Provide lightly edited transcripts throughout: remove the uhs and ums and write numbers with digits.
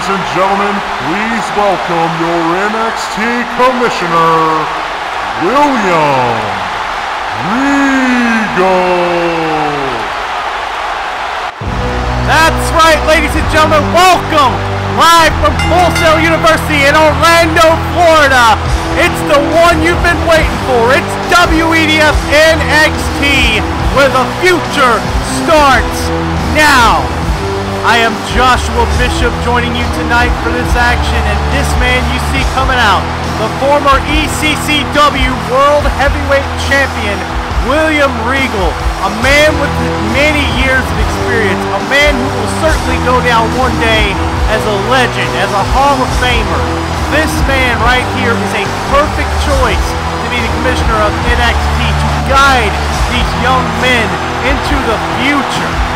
Ladies and gentlemen, please welcome your NXT Commissioner, William Regal. That's right, ladies and gentlemen, welcome live from Full Sail University in Orlando, Florida. It's the one you've been waiting for. It's WEDF NXT, where the future starts now. I am Joshua Bishop joining you tonight for this action, and this man you see coming out, the former ECCW World Heavyweight Champion, William Regal, a man with many years of experience, a man who will certainly go down one day as a legend, as a Hall of Famer. This man right here is a perfect choice to be the commissioner of NXT, to guide these young men into the future.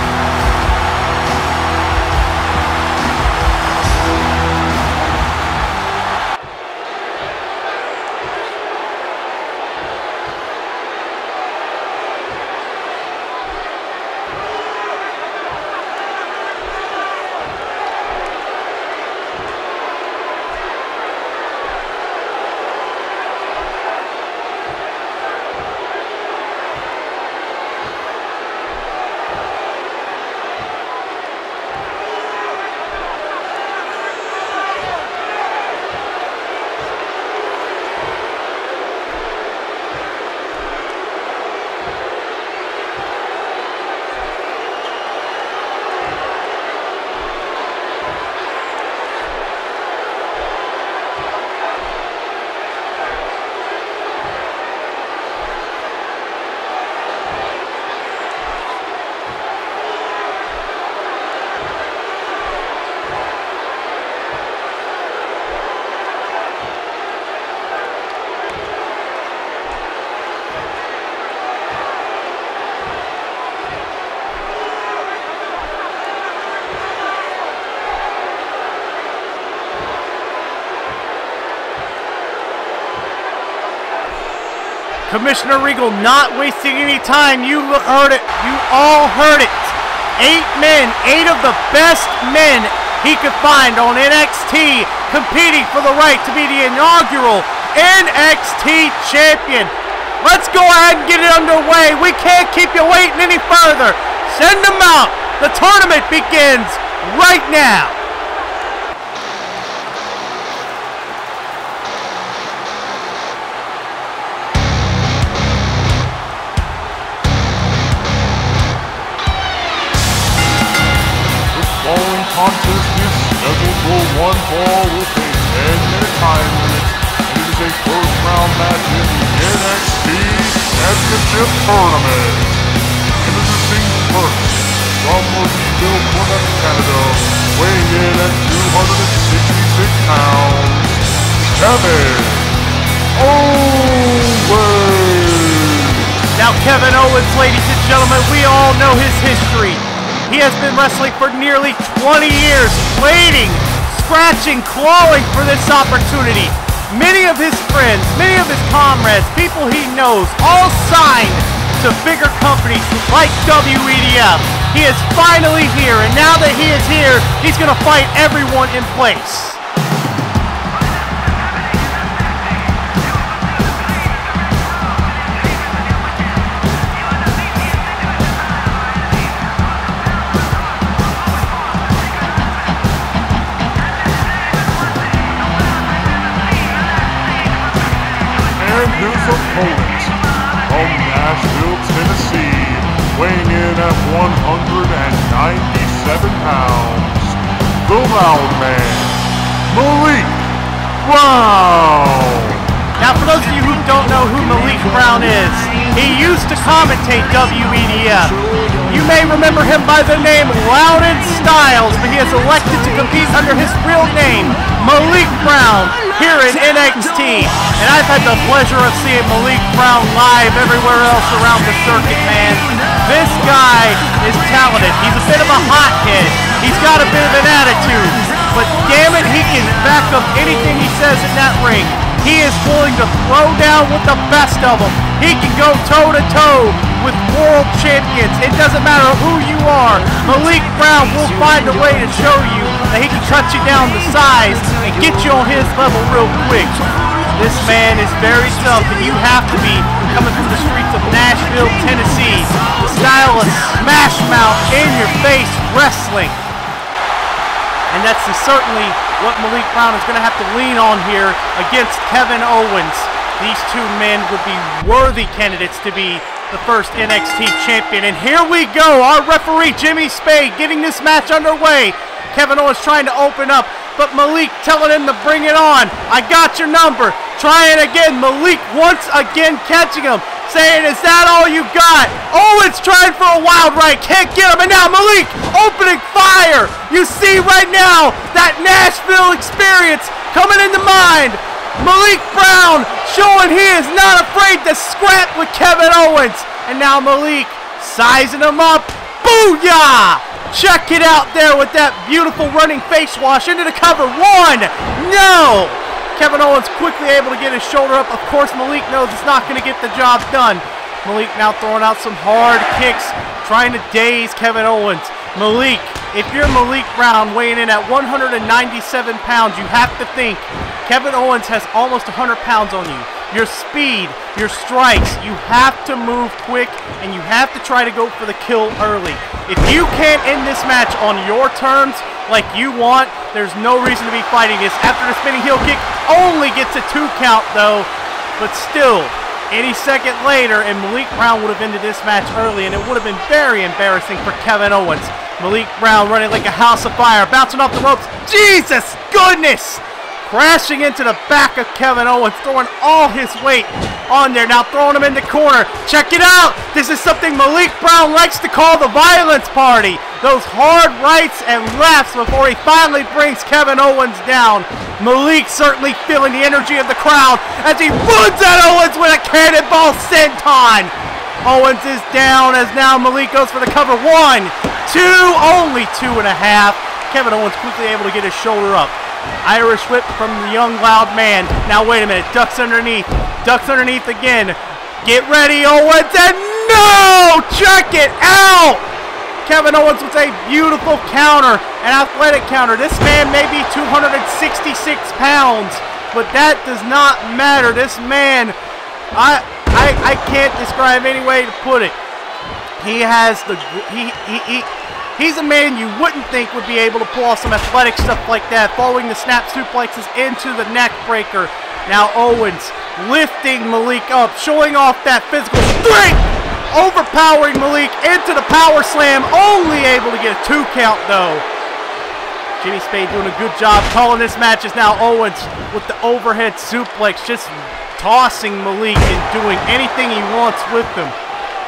Commissioner Regal not wasting any time. You heard it. You all heard it. 8 men, 8 of the best men he could find on NXT, competing for the right to be the inaugural NXT champion. Let's go ahead and get it underway. We can't keep you waiting any further. Send them out. The tournament begins right now. Contest is scheduled for one fall with a 10-minute time limit. It is a first-round match in the NXT Championship Tournament. Introducing first, from Louisville, Quebec, Canada, weighing in at 266 pounds, Kevin Owens. Now Kevin Owens, ladies and gentlemen, we all know his history. He has been wrestling for nearly 20 years, waiting, scratching, clawing for this opportunity. Many of his friends, many of his comrades, people he knows, all signed to bigger companies like WEDF. He is finally here, and now that he is here, he's going to fight everyone in place. His opponent from Nashville, Tennessee, weighing in at 197 pounds, the Loud Man, Malik Brown. Now, for those of you who don't know who Malik Brown is, he used to commentate WEDF. You may remember him by the name Loudon Styles, but he has elected to compete under his real name, Malik Brown, here in NXT. And I've had the pleasure of seeing Malik Brown live everywhere else around the circuit, man. This guy is talented. He's a bit of a hothead. He's got a bit of an attitude. But damn it, he can back up anything he says in that ring. He is willing to throw down with the best of them. He can go toe-to-toe with world champions. It doesn't matter who you are. Malik Brown will find a way to show you that he can cut you down to size and get you on his level real quick. This man is very tough, and you have to be coming from the streets of Nashville, Tennessee. The style of smash mouth in your face wrestling. And that's certainly what Malik Brown is going to have to lean on here against Kevin Owens. These two men would be worthy candidates to be the first NXT champion. And here we go, our referee Jimmy Spade getting this match underway. Kevin Owens trying to open up, but Malik telling him to bring it on. I got your number. Try it again. Malik once again catching him, saying, is that all you got? Owens trying for a wild right, can't get him, and now Malik opening fire. You see right now that Nashville experience coming into mind. Malik Brown showing he is not afraid to scrap with Kevin Owens. And now Malik sizing him up. Booyah! Check it out there with that beautiful running face wash into the cover. One, no! Kevin Owens quickly able to get his shoulder up. Of course, Malik knows it's not going to get the job done. Malik now throwing out some hard kicks, trying to daze Kevin Owens. Malik, if you're Malik Brown weighing in at 197 pounds, you have to think Kevin Owens has almost 100 pounds on you. Your speed, your strikes, you have to move quick, and you have to try to go for the kill early. If you can't end this match on your terms like you want, there's no reason to be fighting this. After the spinning heel kick, only gets a 2 count though, but still, any second later, and Malik Brown would have ended this match early, and it would have been very embarrassing for Kevin Owens. Malik Brown running like a house of fire, bouncing off the ropes. Jesus goodness! Crashing into the back of Kevin Owens, throwing all his weight on there. Now throwing him in the corner. Check it out. This is something Malik Brown likes to call the violence party. Those hard rights and lefts before he finally brings Kevin Owens down. Malik certainly feeling the energy of the crowd as he runs at Owens with a cannonball senton. Owens is down as now Malik goes for the cover. 1, 2, only 2.5. Kevin Owens quickly able to get his shoulder up. Irish whip from the young loud man. Now wait a minute, ducks underneath again. Get ready, Owens, and no! Check it out! Kevin Owens with a beautiful counter, an athletic counter. This man may be 266 pounds, but that does not matter. This man, I can't describe any way to put it. He has the he's a man you wouldn't think would be able to pull off some athletic stuff like that, following the snap suplexes into the neck breaker. Now Owens lifting Malik up, showing off that physical strength, overpowering Malik into the power slam, only able to get a 2 count though. Jimmy Spade doing a good job calling this match as now Owens with the overhead suplex, just tossing Malik and doing anything he wants with him.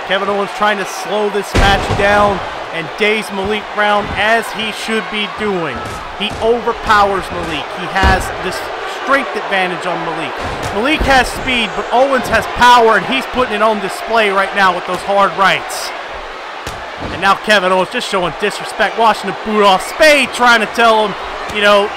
Kevin Owens trying to slow this match down and daze Malik Brown as he should be doing. He overpowers Malik. He has this strength advantage on Malik. Malik has speed, but Owens has power, and he's putting it on display right now with those hard rights. And now Kevin Owens just showing disrespect, washing the boot off. Spade trying to tell him, you know,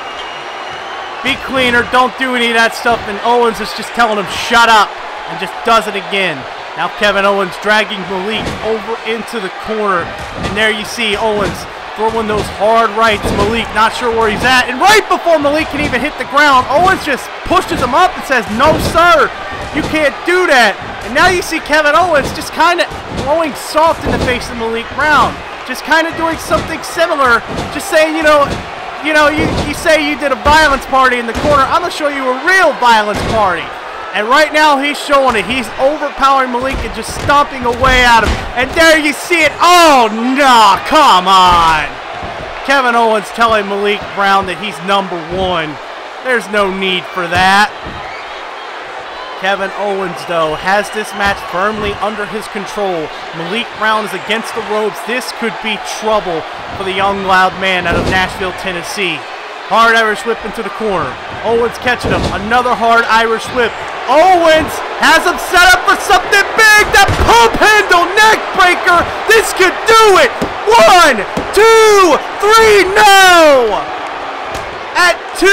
be cleaner, don't do any of that stuff, and Owens is just telling him shut up, and just does it again. Now Kevin Owens dragging Malik over into the corner. And there you see Owens throwing those hard rights. Malik not sure where he's at. And right before Malik can even hit the ground, Owens just pushes him up and says, no sir, you can't do that. And now you see Kevin Owens just kind of throwing soft in the face of Malik Brown. Just kind of doing something similar. Just saying, you say you did a violence party in the corner. I'm going to show you a real violence party. And right now he's showing it. He's overpowering Malik and just stomping away at him. And there you see it. Oh, no, come on. Kevin Owens telling Malik Brown that he's number 1. There's no need for that. Kevin Owens, though, has this match firmly under his control. Malik Brown is against the ropes. This could be trouble for the young loud man out of Nashville, Tennessee. Hard Irish whip into the corner. Owens catching him. Another hard Irish whip. Owens has him set up for something big. That pump handle neck breaker. This could do it. 1, 2, 3, no! At 2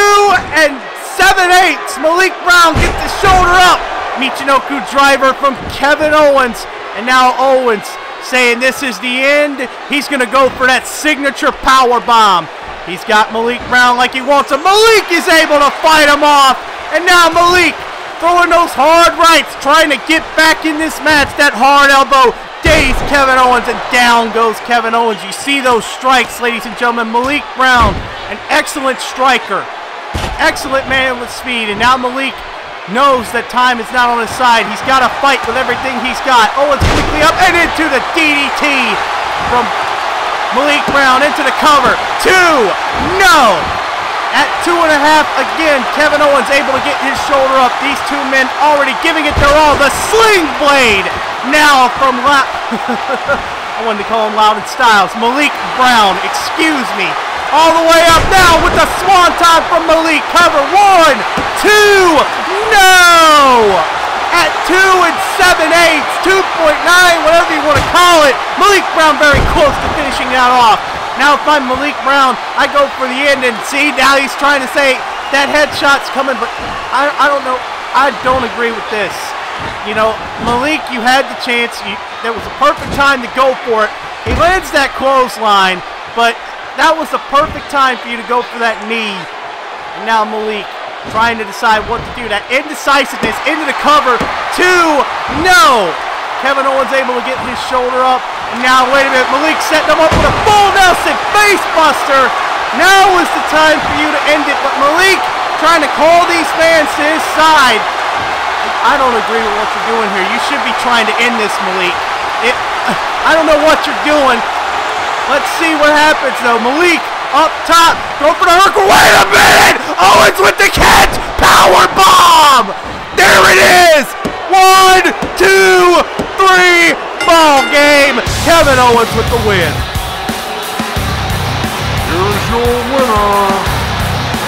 7/8, Malik Brown gets the shoulder up. Michinoku driver from Kevin Owens. And now Owens saying this is the end. He's going to go for that signature power bomb. He's got Malik Brown like he wants him. Malik is able to fight him off. And now Malik throwing those hard rights, trying to get back in this match. That hard elbow dazed Kevin Owens, and down goes Kevin Owens. You see those strikes, ladies and gentlemen. Malik Brown, an excellent striker, an excellent man with speed. And now Malik knows that time is not on his side. He's got to fight with everything he's got. Owens quickly up and into the DDT from Malik Brown into the cover. 2, no! At 2.5, again, Kevin Owens able to get his shoulder up. These two men already giving it their all. The sling blade now from I wanted to call him Loudon Styles. Malik Brown, excuse me. All the way up now with the swanton from Malik. Cover 1, 2, no! At 2 7/8, 2.9, whatever you want to call it. Malik Brown very close to finishing that off. Now if I'm Malik Brown, I go for the end, and see, now he's trying to say that headshot's coming, but I don't know. I don't agree with this. You know, Malik, you had the chance. That was a perfect time to go for it. He lands that clothesline, but that was the perfect time for you to go for that knee. And now Malik trying to decide what to do. That indecisiveness into the cover. 2, no! Kevin Owens able to get his shoulder up. And now, wait a minute, Malik setting him up with a full Nelson face buster. Now is the time for you to end it, but Malik trying to call these fans to his side. I don't agree with what you're doing here. You should be trying to end this, Malik. I don't know what you're doing. Let's see what happens, though. Malik up top, go for the hook. Wait a minute! Owens with the catch! Power bomb! There it is! 1, 2, 3, ball game. Kevin Owens with the win. Here's your winner,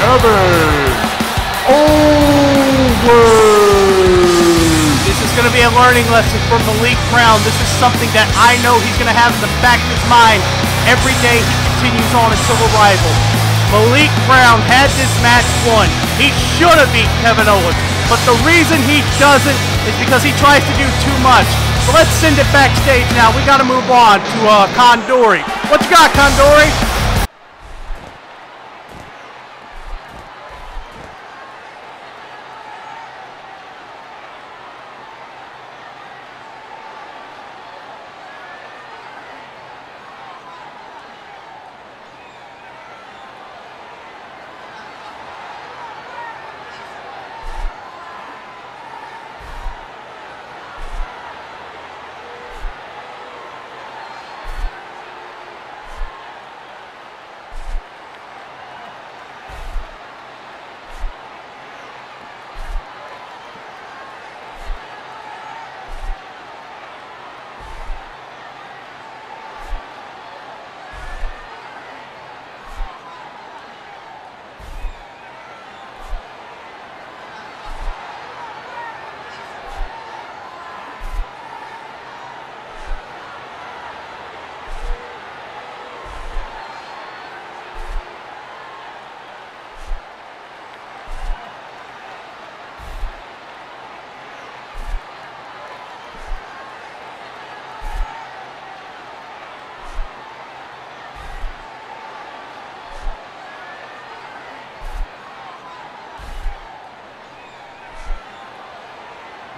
Kevin Owens. This is going to be a learning lesson for Malik Brown. This is something that I know he's going to have in the back of his mind every day he continues on until Arrival. Malik Brown had this match won. He should have beat Kevin Owens, but the reason he doesn't is because he tries to do too much. So let's send it backstage now. We got to move on to Condori. What you got, Condori?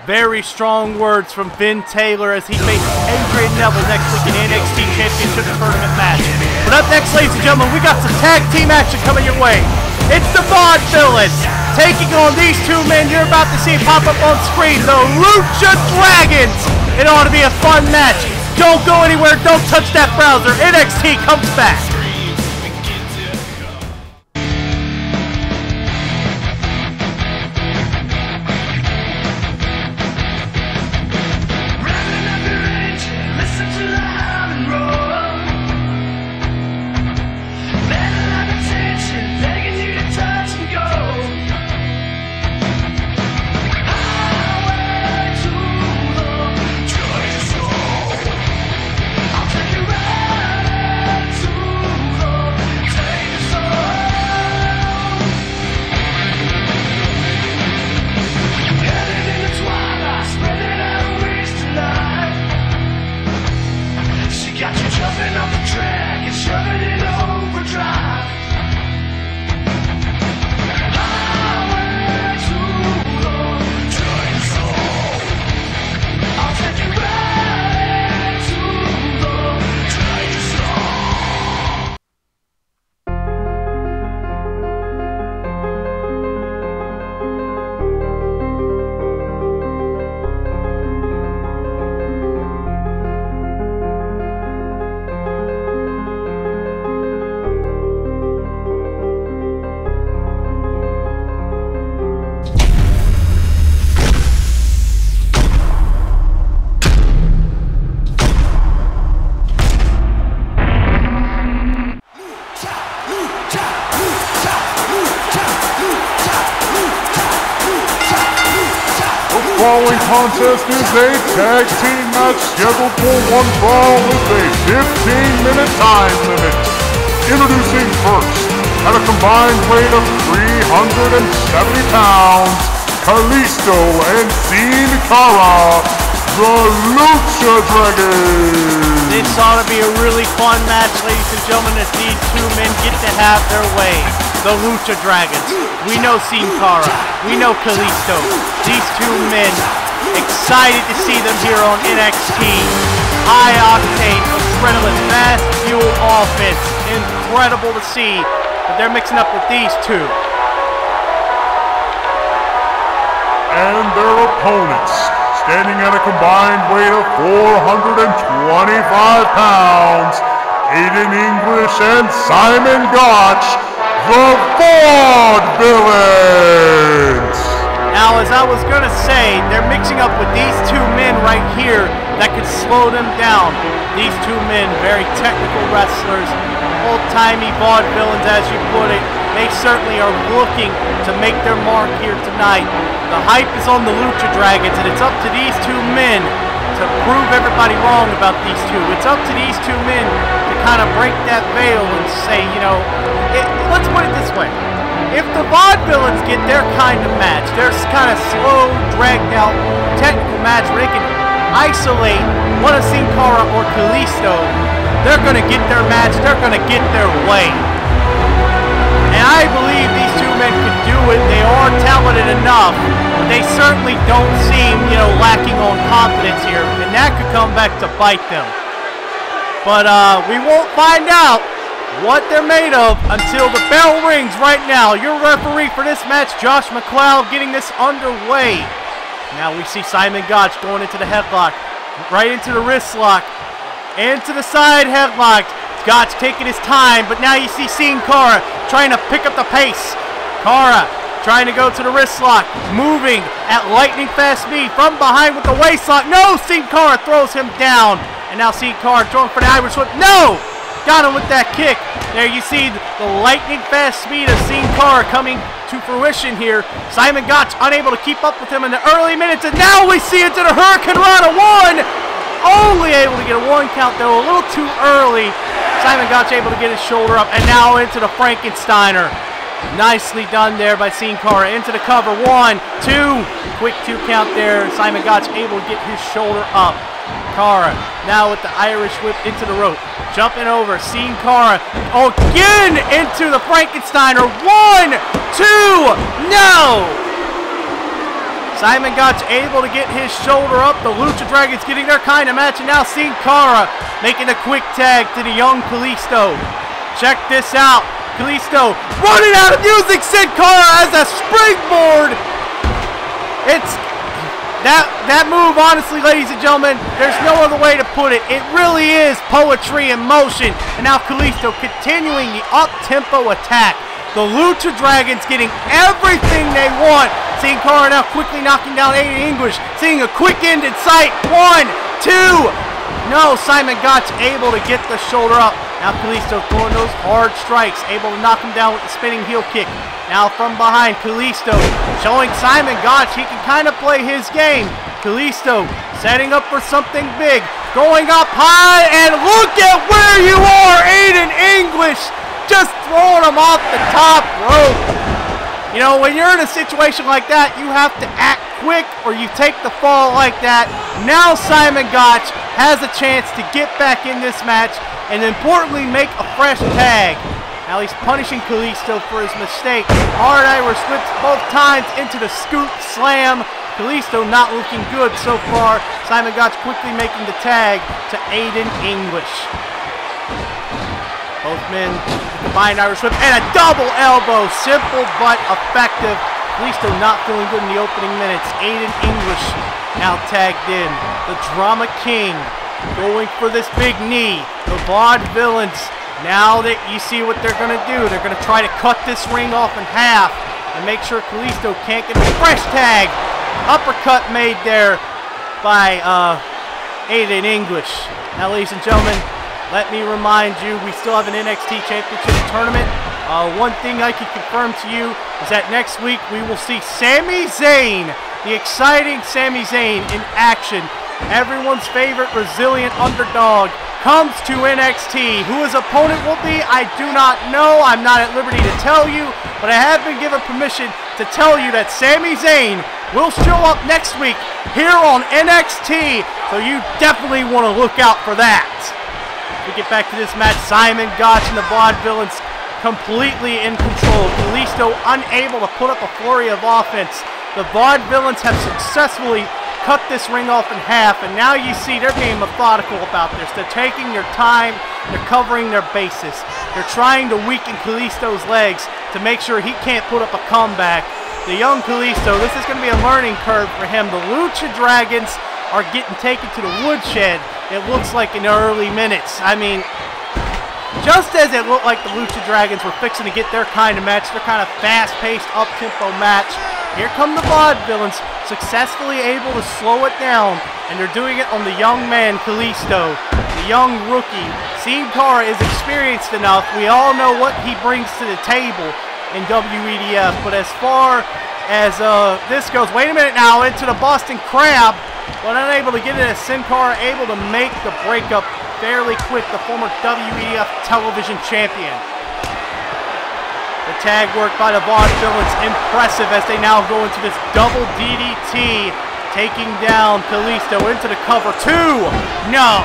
Very strong words from Vin Taylor as he faces Adrian Neville next week in NXT Championship Tournament match. But up next, ladies and gentlemen, we got some tag team action coming your way. It's the Vaudevillains taking on these two men you're about to see pop up on screen, the Lucha Dragons. It ought to be a fun match. Don't go anywhere. Don't touch that browser. NXT comes back. following contest is a tag team match scheduled for one fall with a 15-minute time limit. Introducing first, at a combined weight of 370 pounds, Kalisto and Sin Cara, the Lucha Dragons. This ought to be a really fun match, ladies and gentlemen, as these two men get to have their way. The Lucha Dragons. We know Sin Cara. We know Kalisto. These two men, excited to see them here on NXT. High octane, adrenaline, fast fuel offense. Incredible to see. But they're mixing up with these two. And their opponents, standing at a combined weight of 425 pounds, Aiden English and Simon Gotch, the Vaudevillains. Now, as I was going to say, they're mixing up with these two men right here that could slow them down. These two men, very technical wrestlers, old-timey vaudevillains, as you put it. They certainly are looking to make their mark here tonight. The hype is on the Lucha Dragons, and it's up to these two men to prove everybody wrong about these two. It's up to these two men to kind of break that veil and say, you know, let's put it this way. If the Vaudevillains get their kind of match, their kind of slow, dragged-out, technical match where they can isolate one of Sin Cara or Kalisto, they're going to get their match, they're going to get their way. And I believe these two men can do it. They are talented enough, but they certainly don't seem, you know, lacking on confidence here, and that could come back to bite them. But we won't find out what they're made of until the bell rings right now. Your referee for this match, Josh McLeod, getting this underway. Now we see Simon Gotch going into the headlock, right into the wrist lock, into the side headlock. Gotch taking his time, but now you see Sin Cara trying to pick up the pace. Cara trying to go to the wrist lock, moving at lightning fast speed from behind with the waist lock. No, Sin Cara throws him down, and now Sin Cara throwing for the Irish whip. No! Got him with that kick. There you see the lightning fast speed of Sin Cara coming to fruition here. Simon Gotch unable to keep up with him in the early minutes, and now we see into the Hurricane Rana. One! Only able to get a one count though, a little too early. Simon Gotch able to get his shoulder up, and now into the Frankensteiner. Nicely done there by Sin Cara. Into the cover. 1, 2. Quick 2 count there. Simon Gotch able to get his shoulder up. Cara now with the Irish whip into the rope. Jumping over. Sin Cara again into the Frankensteiner. 1, 2. No! Simon Gotch able to get his shoulder up. The Lucha Dragons getting their kind of match. And now Sin Cara making a quick tag to the young Kalisto. Check this out. Kalisto running out of music. Sin Cara as a springboard. It's that move, honestly, ladies and gentlemen, there's no other way to put it. It really is poetry in motion. And now Kalisto continuing the up-tempo attack. The Lucha Dragons getting everything they want. Sin Cara now quickly knocking down Aiden English. Seeing a quick end in sight. 1, 2. No, Simon Gotch able to get the shoulder up. Now Kalisto throwing those hard strikes. Able to knock him down with the spinning heel kick. Now from behind, Kalisto showing Simon Gotch he can kind of play his game. Kalisto setting up for something big. Going up high, and look at where you are, Aiden English. Just throwing him off the top rope. You know, when you're in a situation like that, you have to act quick or you take the fall like that. Now Simon Gotch has a chance to get back in this match and importantly make a fresh tag. Now he's punishing Kalisto for his mistake. Hard Irish whips both times into the scoop slam. Kalisto not looking good so far. Simon Gotch quickly making the tag to Aiden English. Both men combined Irish whip and a double elbow. Simple but effective. Kalisto not feeling good in the opening minutes. Aiden English now tagged in. The Drama King going for this big knee. The Vaudevillains, now that you see what they're going to do, they're going to try to cut this ring off in half and make sure Kalisto can't get a fresh tag. Uppercut made there by Aiden English. Now, ladies and gentlemen, let me remind you, we still have an NXT Championship tournament. One thing I can confirm to you is that next week we will see Sami Zayn the exciting Sami Zayn in action. Everyone's favorite resilient underdog comes to NXT. Who his opponent will be, I do not know. I'm not at liberty to tell you, but I have been given permission to tell you that Sami Zayn will show up next week here on NXT, so you definitely want to look out for that. We get back to this match. Simon Gotch and the Vaudevillains completely in control. Kalisto unable to put up a flurry of offense. The Vaudevillains have successfully cut this ring off in half, and now you see they're being methodical about this. They're taking their time, they're covering their bases. They're trying to weaken Kalisto's legs to make sure he can't put up a comeback. The young Kalisto, this is going to be a learning curve for him. The Lucha Dragons are getting taken to the woodshed, it looks like, in the early minutes. I mean, just as it looked like the Lucha Dragons were fixing to get their kind of match, their kind of fast-paced, up-tempo match, here come the Vaudevillains, successfully able to slow it down, and they're doing it on the young man, Kalisto, the young rookie. Sin Cara is experienced enough. We all know what he brings to the table in WEDF, but as far as this goes, wait a minute now, into the Boston Crab, but unable to get it as Sin Cara able to make the breakup fairly quick, the former WEDF television champion. The tag work by the Vaudevillains, impressive as they now go into this double DDT, taking down Kalisto into the cover. 2! No!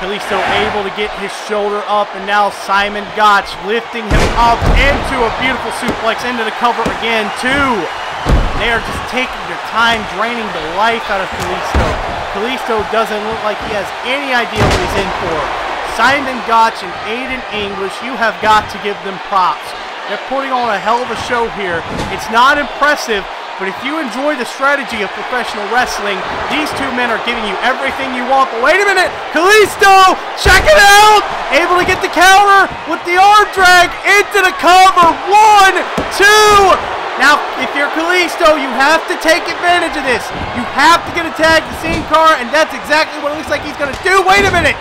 Kalisto able to get his shoulder up, and now Simon Gotch lifting him up into a beautiful suplex into the cover again. 2! They are just taking their time, draining the life out of Kalisto. Kalisto doesn't look like he has any idea what he's in for. Simon Gotch and Aiden English, you have got to give them props. They're putting on a hell of a show here. It's not impressive, but if you enjoy the strategy of professional wrestling, these two men are giving you everything you want. But wait a minute, Kalisto, check it out! Able to get the counter with the arm drag into the cover. 1, 2. Now, if you're Kalisto, you have to take advantage of this. You have to get a tag to Sin Cara, and that's exactly what it looks like he's going to do. Wait a minute.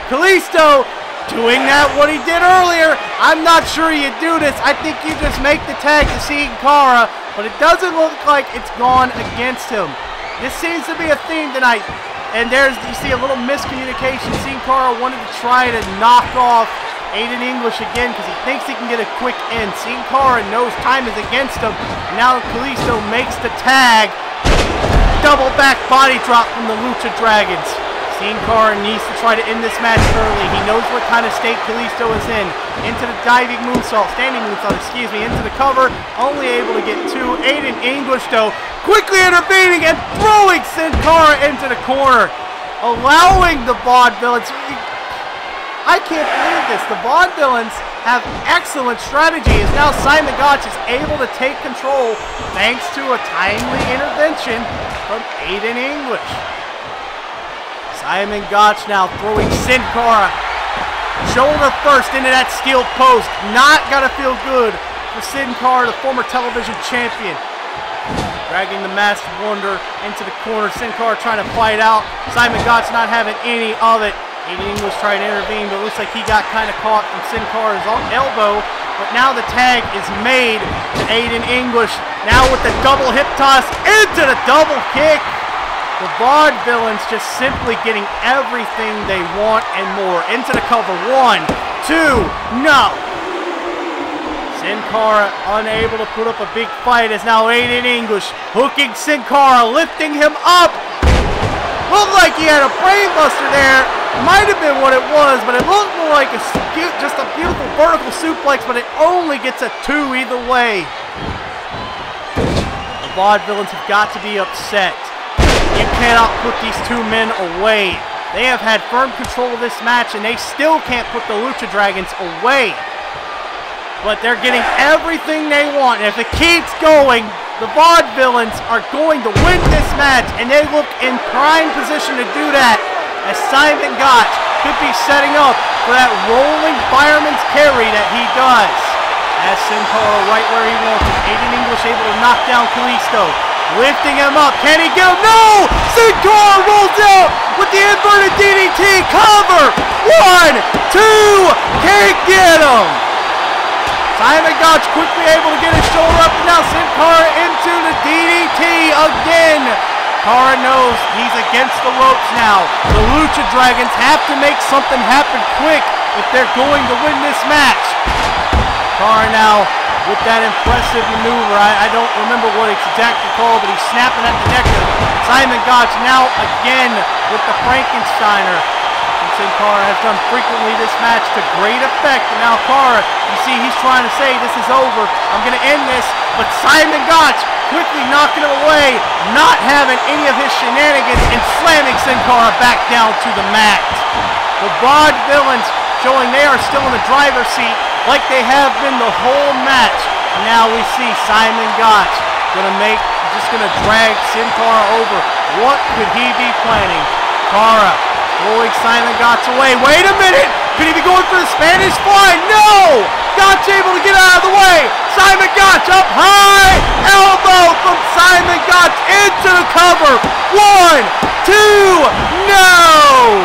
Kalisto doing that what he did earlier. I'm not sure you do this. I think you just make the tag to Sin Cara, but it doesn't look like it's gone against him. This seems to be a theme tonight. And you see a little miscommunication. Sin Cara wanted to try to knock off Aiden English again because he thinks he can get a quick end. Sin Cara knows time is against him. Now Kalisto makes the tag. Double back body drop from the Lucha Dragons. Sin Cara needs to try to end this match early. He knows what kind of state Kalisto is in. Into the diving moonsault, standing moonsault, excuse me, into the cover. Only able to get 2. Aiden English, though, quickly intervening and throwing Sin Cara into the corner. Allowing the Vaudevillains. I can't believe this. The Vaudevillains have excellent strategy as now Simon Gotch is able to take control thanks to a timely intervention from Aiden English. Simon Gotch now throwing Sin Cara shoulder first into that steel post. Not gonna feel good for Sin Cara, the former television champion. Dragging the Masked Wonder into the corner. Sin Cara trying to fight out. Simon Gotch not having any of it. Aiden English trying to intervene, but it looks like he got kind of caught from Sin Cara's elbow. But now the tag is made to Aiden English. Now with the double hip toss into the double kick. The Vaudevillains just simply getting everything they want and more. Into the cover. 1, 2, no. Sin Cara unable to put up a big fight as now Aiden English hooking Sin Cara, lifting him up. Looked like he had a brain buster there. Might have been what it was, but it looked more like just a beautiful vertical suplex, but it only gets a 2 either way. The Vaudevillains have got to be upset. You cannot put these two men away. They have had firm control of this match, and they still can't put the Lucha Dragons away. But they're getting everything they want, and if it keeps going, the Vaudevillains are going to win this match, and they look in prime position to do that, as Simon Gotch could be setting up for that rolling fireman's carry that he does. As Sin Cara right where he wants it. Aiden English able to knock down Kalisto. Lifting him up. Can he get him? No! Sin Cara rolls out with the inverted DDT. Cover! 1, 2. Can't get him. Simon Gotch quickly able to get his shoulder up, and now Sin Cara into the DDT again. Cara knows he's against the ropes now. The Lucha Dragons have to make something happen quick if they're going to win this match. Cara now with that impressive maneuver. I don't remember what it's exactly called, but he's snapping at the neck of Simon Gotch now again with the Frankensteiner. And Sin Cara has done frequently this match to great effect. And now Cara, you see he's trying to say this is over. I'm going to end this. But Simon Gotch quickly knocking him away, not having any of his shenanigans, and slamming Sin Cara back down to the mat. The Vaudevillains showing they are still in the driver's seat like they have been the whole match. Now we see Simon Gotch just gonna drag Sin Cara over. What could he be planning? Cara throwing Simon Gotch away. Wait a minute! Could he be going for the Spanish fly? No! Gotch able to get out of the way. Simon Gotch up high. Elbow from Simon Gotch into the cover. 1, 2, no!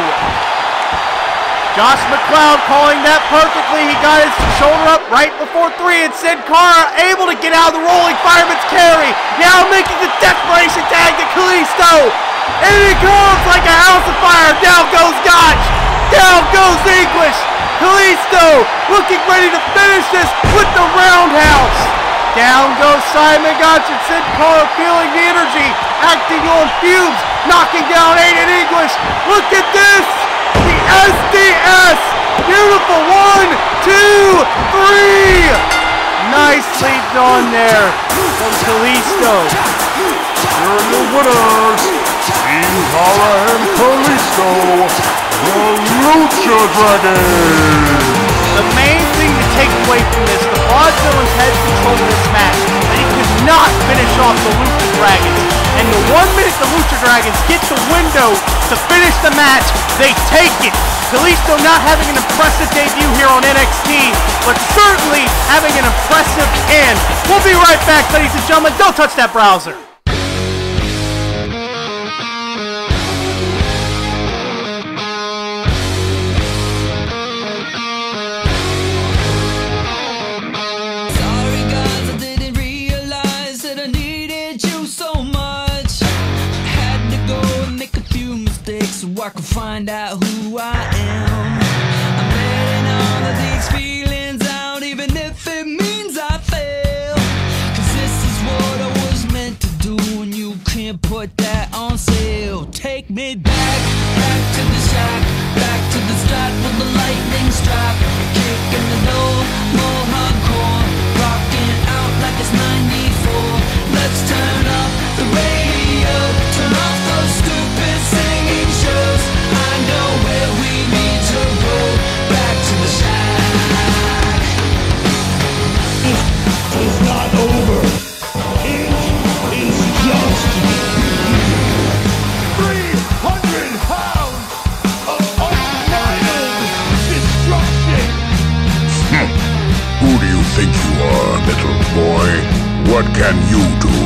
Josh McLeod calling that perfectly. He got his shoulder up right before 3, and Sin Cara able to get out of the rolling fireman's carry. Now making the desperation tag to Kalisto. And it comes like a house of fire. Down goes Gotch. Down goes English. Kalisto looking ready to finish this with the roundhouse. Down goes Simon Gotch, and Sin Cara feeling the energy, acting on fumes, knocking down Aiden English. Look at this. The SDS! Beautiful! 1, 2, 3! Nicely done there from Kalisto. Here are your winners, Sin Cara and Kalisto, the Lucha Dragons. The main thing to take away from this, the Vaudevillains had control of this match, but he could not finish off the Lucha Dragons. And the 1 minute the Lucha Dragons get the window to finish the match, they take it. Kalisto not having an impressive debut here on NXT, but certainly having an impressive end. We'll be right back, ladies and gentlemen. Don't touch that browser. I can find out who I am. I'm letting all of these feelings out, even if it means I fail. Cause this is what I was meant to do, and you can't put that on sale. Take me back to the shack, back to the start with the lightning strap. Kicking the door, more hardcore, rocking out like it's 94. Let's turn up the radio, turn off those stupid singing shows. I know where we need to go, back to the shack. It's not over. It is just 300 pounds of unbridled destruction. Who do you think you are, little boy? What can you do?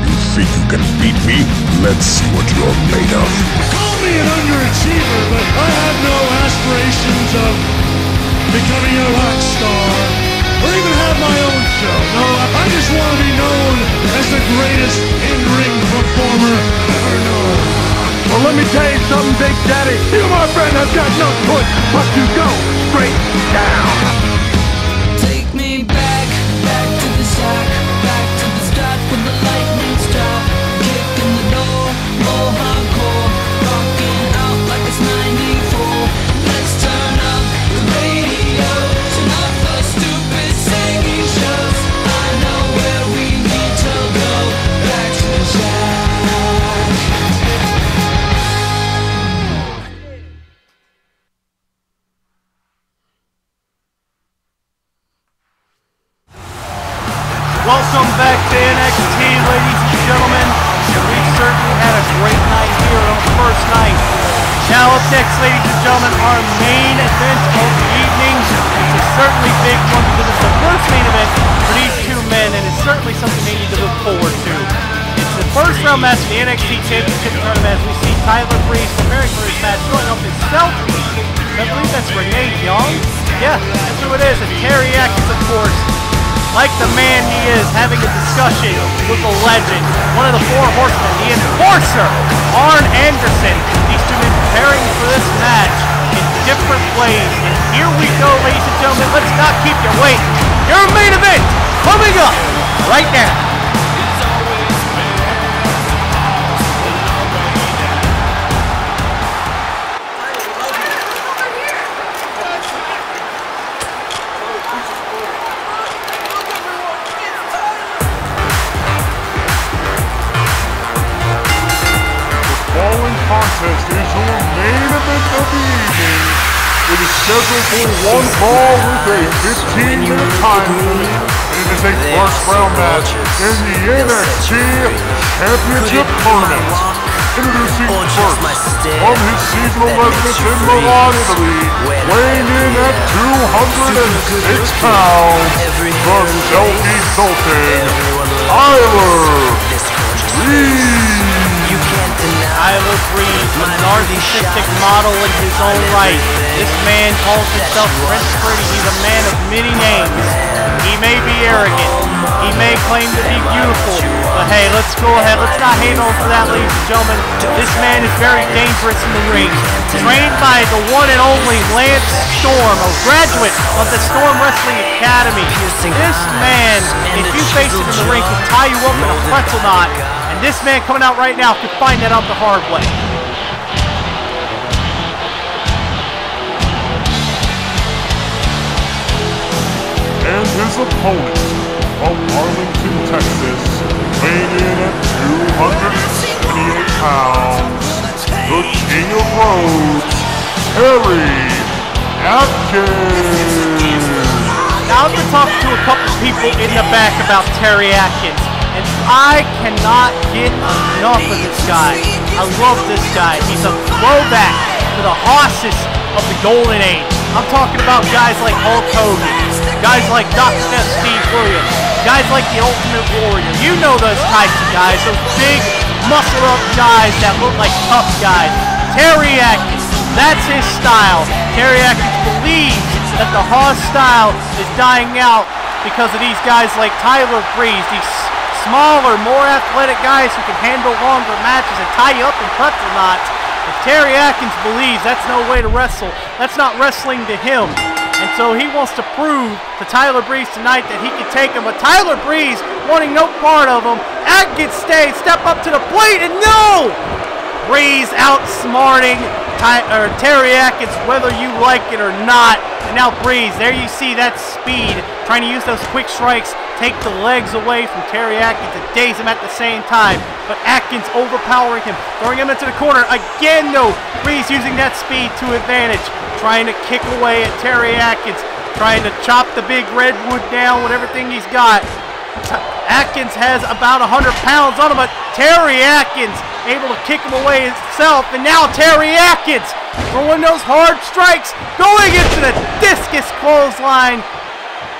You think you can beat me? Let's see what you're made of. Call me an underachiever, but I have no aspirations of becoming a rock star or even have my own show. No, I just want to be known as the greatest in-ring performer ever known. Well, let me tell you something, Big Daddy. You, my friend, have got no choice but to go straight down. Take me back to the shack, back to the start with the lightning strap. Kicking the door, more hardcore, rocking out like it's 94. Let's turn up the radio, turn off those stupid singing shows. I know where we need to go, back to the shack. Welcome back to NXT, ladies and gentlemen. We certainly had a great night here on the first night. Now up next, ladies and gentlemen, our main event of the evening. It's a certainly big one because it's the first main event for these two men, and it's certainly something they need to look forward to. It's the first round match of the NXT Championship Tournament as we see Tyler Breeze preparing for his match, showing off his selfie. I believe that's Renee Young. Yeah, that's who it is, and Terry Atkins, of course. like the man he is, having a discussion with a legend, one of the 4 horsemen, the enforcer, Arn Anderson. These two men preparing for this match in different ways. And here we go, ladies and gentlemen. Let's not keep you waiting. Your main event coming up right now. Contest is your main event of the evening. It is scheduled for 1 fall with a 15-minute time limit, and it is a first round match in the NXT Championship Tournament. Introducing first, from his seasonal residence in Milan, Italy, weighing in at 206 pounds, the Selfie Sultan, Tyler Breeze. Tyler Breeze, a narcissistic model in his own right. This man calls himself Prince Pretty. He's a man of many names. He may be arrogant. He may claim to be beautiful. But hey, let's go ahead. Let's not hate on for that, ladies and gentlemen. This man is very dangerous in the ring. Trained by the one and only Lance Storm, a graduate of the Storm Wrestling Academy. This man, if you face him in the ring, can tie you up in a pretzel knot. This man coming out right now could find that out the hard way. And his opponent from Arlington, Texas, weighing in at 278 pounds, the King of Roads, Terry Atkins. Now I've been talking to a couple people in the back about Terry Atkins. And I cannot get enough of this guy. I love this guy. He's a throwback to the horses of the Golden Age. I'm talking about guys like Hulk Hogan, guys like Dr. Death Steve Williams, guys like the Ultimate Warrior. You know those types of guys, those big, muscle-up guys that look like tough guys. Terry Atkins, that's his style. Terry Atkins believes that the Hoss style is dying out because of these guys like Tyler Breeze, these smaller, more athletic guys who can handle longer matches and tie you up in pretzel knots. If Terry Atkins believes that's no way to wrestle, that's not wrestling to him. And so he wants to prove to Tyler Breeze tonight that he can take him. But Tyler Breeze wanting no part of him. Atkins stays, step up to the plate, and no! Breeze outsmarting Terry Atkins, whether you like it or not. And now Breeze, there you see that speed, trying to use those quick strikes, take the legs away from Terry Atkins and daze him at the same time. But Atkins overpowering him, throwing him into the corner. Again, though, Breeze using that speed to advantage, trying to kick away at Terry Atkins, trying to chop the big redwood down with everything he's got. Atkins has about 100 pounds on him, but Terry Atkins able to kick him away himself. And now Terry Atkins throwing those hard strikes, going into the discus clothesline.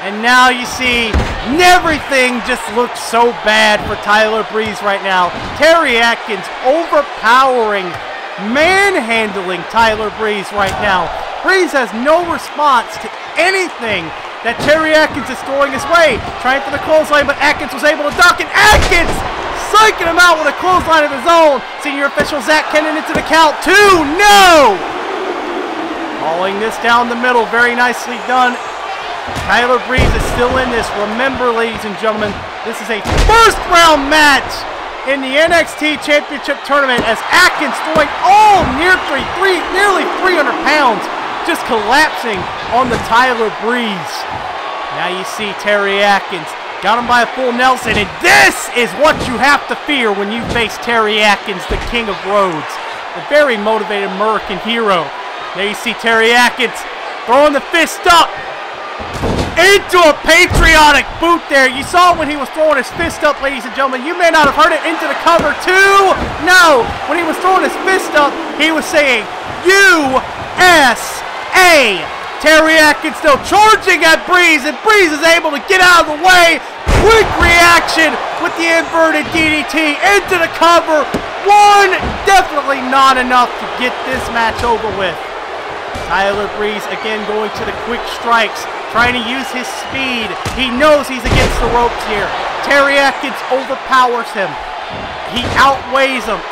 And now you see everything just looks so bad for Tyler Breeze right now. Terry Atkins overpowering, manhandling Tyler Breeze right now. Breeze has no response to anything that Terry Atkins is throwing his way. Trying for the clothesline, but Atkins was able to duck, and Atkins psyching him out with a clothesline of his own. Senior official Zach Kennan into the count. 2, no! Calling this down the middle, very nicely done. Tyler Breeze is still in this. Remember, ladies and gentlemen, this is a first round match in the NXT Championship Tournament as Atkins throwing nearly 300 pounds, just collapsing on the Tyler Breeze. Now you see Terry Atkins got him by a full Nelson, and this is what you have to fear when you face Terry Atkins, the King of Roads, the very motivated American hero. There you see Terry Atkins throwing the fist up into a patriotic boot there. You saw when he was throwing his fist up, ladies and gentlemen. You may not have heard it. Into the cover, 2. No, when he was throwing his fist up, he was saying USA. Terry Atkins still charging at Breeze, and Breeze is able to get out of the way. Quick reaction with the inverted DDT into the cover. 1, definitely not enough to get this match over with. Tyler Breeze again going to the quick strikes, trying to use his speed. He knows he's against the ropes here. Terry Atkins overpowers him. He outweighs him.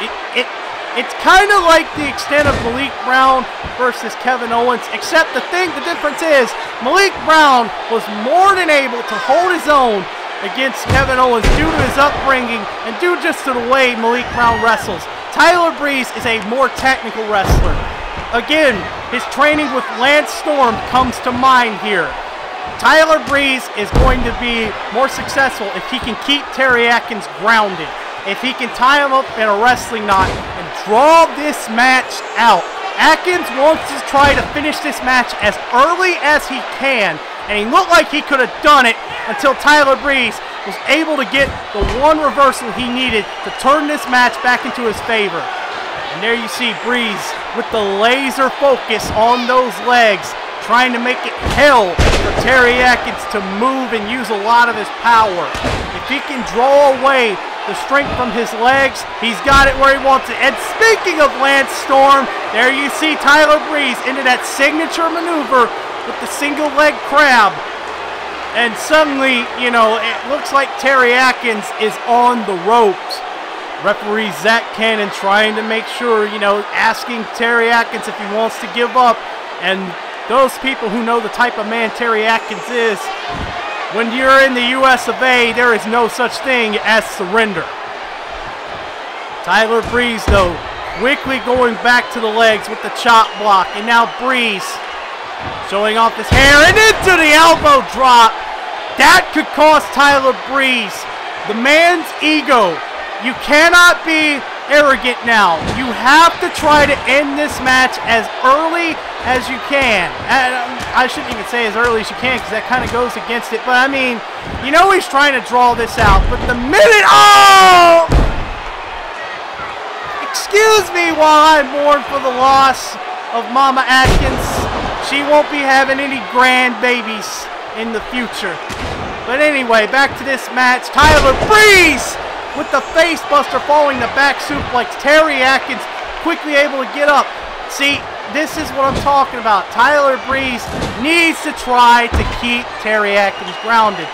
It's kind of like the extent of Malik Brown versus Kevin Owens, except the difference is Malik Brown was more than able to hold his own against Kevin Owens due to his upbringing and due just to the way Malik Brown wrestles. Tyler Breeze is a more technical wrestler. Again, his training with Lance Storm comes to mind here. Tyler Breeze is going to be more successful if he can keep Terry Atkins grounded. If he can tie him up in a wrestling knot and draw this match out. Atkins wants to try to finish this match as early as he can, and he looked like he could have done it until Tyler Breeze was able to get the one reversal he needed to turn this match back into his favor. And there you see Breeze with the laser focus on those legs, trying to make it hell for Terry Atkins to move and use a lot of his power. If he can draw away the strength from his legs, he's got it where he wants it. And speaking of Lance Storm, there you see Tyler Breeze into that signature maneuver with the single leg crab. And suddenly, you know, it looks like Terry Atkins is on the ropes. Referee Zach Cannon trying to make sure, you know, asking Terry Atkins if he wants to give up. And those people who know the type of man Terry Atkins is, when you're in the US of A, there is no such thing as surrender. Tyler Breeze, though, quickly going back to the legs with the chop block. And now Breeze showing off his hair and into the elbow drop. That could cost Tyler Breeze the man's ego. You cannot be arrogant now. You have to try to end this match as early as you can. And I shouldn't even say as early as you can because that kind of goes against it. But I mean, you know he's trying to draw this out. But the minute, oh! Excuse me while I mourn for the loss of Mama Atkins. She won't be having any grandbabies in the future. But anyway, back to this match. Tyler Breeze with the face buster following the back suplex. Terry Atkins quickly able to get up. See, this is what I'm talking about. Tyler Breeze needs to try to keep Terry Atkins grounded.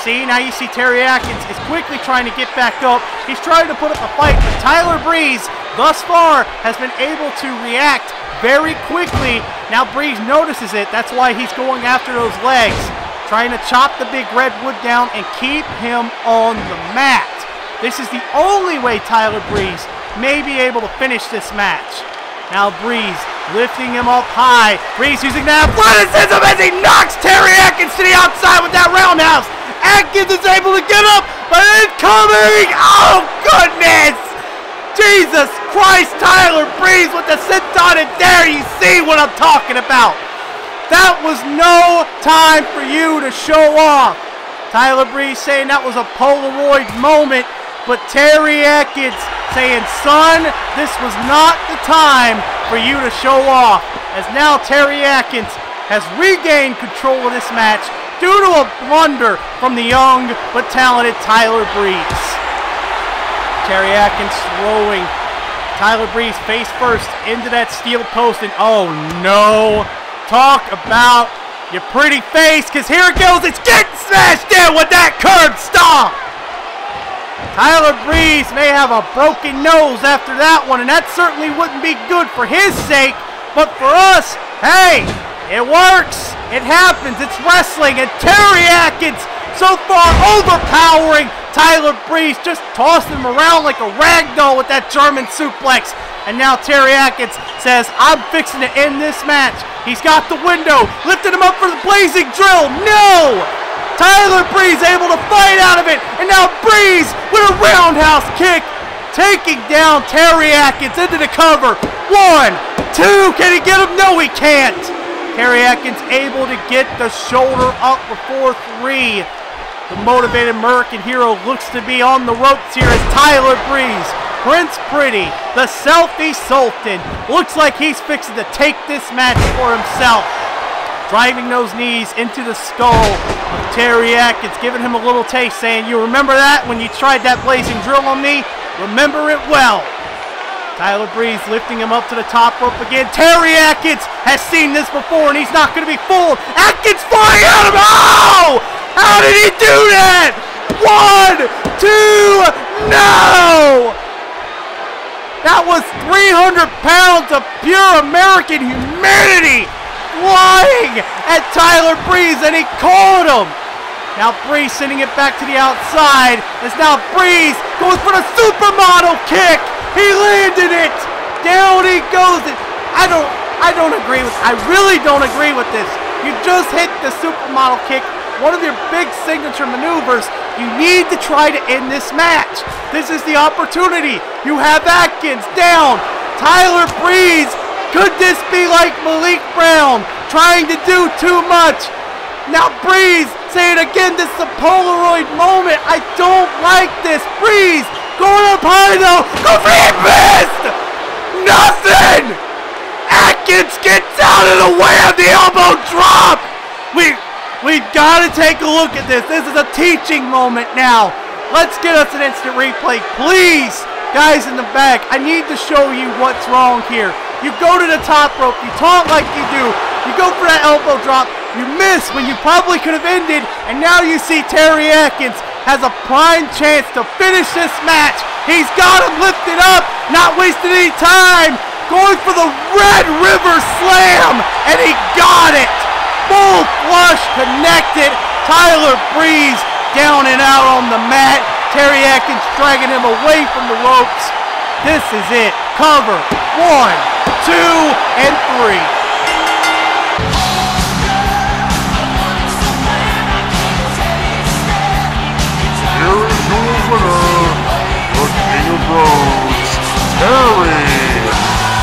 See, now you see Terry Atkins is quickly trying to get back up. He's trying to put up a fight, but Tyler Breeze thus far has been able to react very quickly. Now Breeze notices it. That's why he's going after those legs, trying to chop the big redwood down and keep him on the mat. This is the only way Tyler Breeze may be able to finish this match. Now Breeze lifting him up high. Breeze using that athleticism as he knocks Terry Atkins to the outside with that roundhouse. Atkins is able to get up, but incoming! Oh, goodness! Jesus Christ, Tyler Breeze with the senton, and there you see what I'm talking about. That was no time for you to show off. Tyler Breeze saying that was a Polaroid moment, but Terry Atkins saying, son, this was not the time for you to show off. As now Terry Atkins has regained control of this match due to a blunder from the young but talented Tyler Breeze. Terry Atkins throwing Tyler Breeze face first into that steel post, and oh no, talk about your pretty face, because here it goes, it's getting smashed in with that curb stomp. Tyler Breeze may have a broken nose after that one, and that certainly wouldn't be good for his sake, but for us, hey, it works, it happens, it's wrestling, and Terry Atkins so far overpowering Tyler Breeze, just tossing him around like a rag doll with that German suplex. And now Terry Atkins says, I'm fixing to end this match. He's got the window, lifting him up for the blazing drill. No! Tyler Breeze able to fight out of it, and now Breeze with a roundhouse kick, taking down Terry Atkins into the cover. 1, 2, can he get him? No, he can't. Terry Atkins able to get the shoulder up before 3. The motivated American hero looks to be on the ropes here as Tyler Breeze, Prince Pretty, the Selfie Sultan, looks like he's fixing to take this match for himself. Driving those knees into the skull of Terry Atkins, giving him a little taste, saying, you remember that when you tried that blazing drill on me? Remember it well. Tyler Breeze lifting him up to the top rope again. Terry Atkins has seen this before, and he's not going to be fooled. Atkins flying out of him. Oh! How did he do that? 1, 2, no! That was 300 pounds of pure American humanity flying at Tyler Breeze, and he caught him. Now Breeze sending it back to the outside. As now Breeze goes for the supermodel kick. He landed it. Down he goes. I don't agree with. I really don't agree with this. You just hit the supermodel kick, one of your big signature maneuvers. You need to try to end this match. This is the opportunity. You have Atkins down. Tyler Breeze. Could this be like Malik Brown trying to do too much? Now Breeze, say it again, this is a Polaroid moment. I don't like this. Breeze going up high though. Go for it, missed! Nothing! Atkins gets out of the way of the elbow drop! We've got to take a look at this. This is a teaching moment now. Let's get us an instant replay, please. Guys in the back, I need to show you what's wrong here. You go to the top rope, you taunt like you do, you go for that elbow drop, you miss when you probably could have ended, and now you see Terry Atkins has a prime chance to finish this match. He's got him lifted up, not wasting any time, going for the Red River Slam, and he got it. Full flush connected. Tyler Breeze down and out on the mat. Terry Atkins dragging him away from the ropes. This is it. Cover. 1, 2, and 3. Here is your winner, the King of Roads, Terry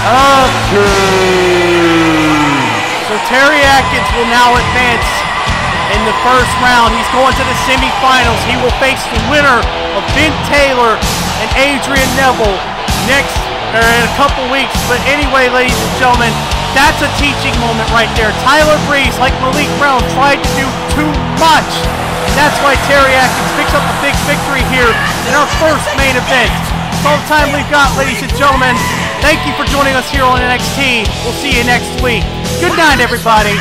Atkins. So Terry Atkins will now advance in the first round. He's going to the semifinals. He will face the winner of Ben Taylor and Adrian Neville next in a couple weeks. But anyway, ladies and gentlemen, that's a teaching moment right there. Tyler Breeze, like Malik Brown, tried to do too much. And that's why Terry Atkins picks up a big victory here in our first main event. That's all the time we've got, ladies and gentlemen. Thank you for joining us here on NXT. We'll see you next week. Good night, everybody.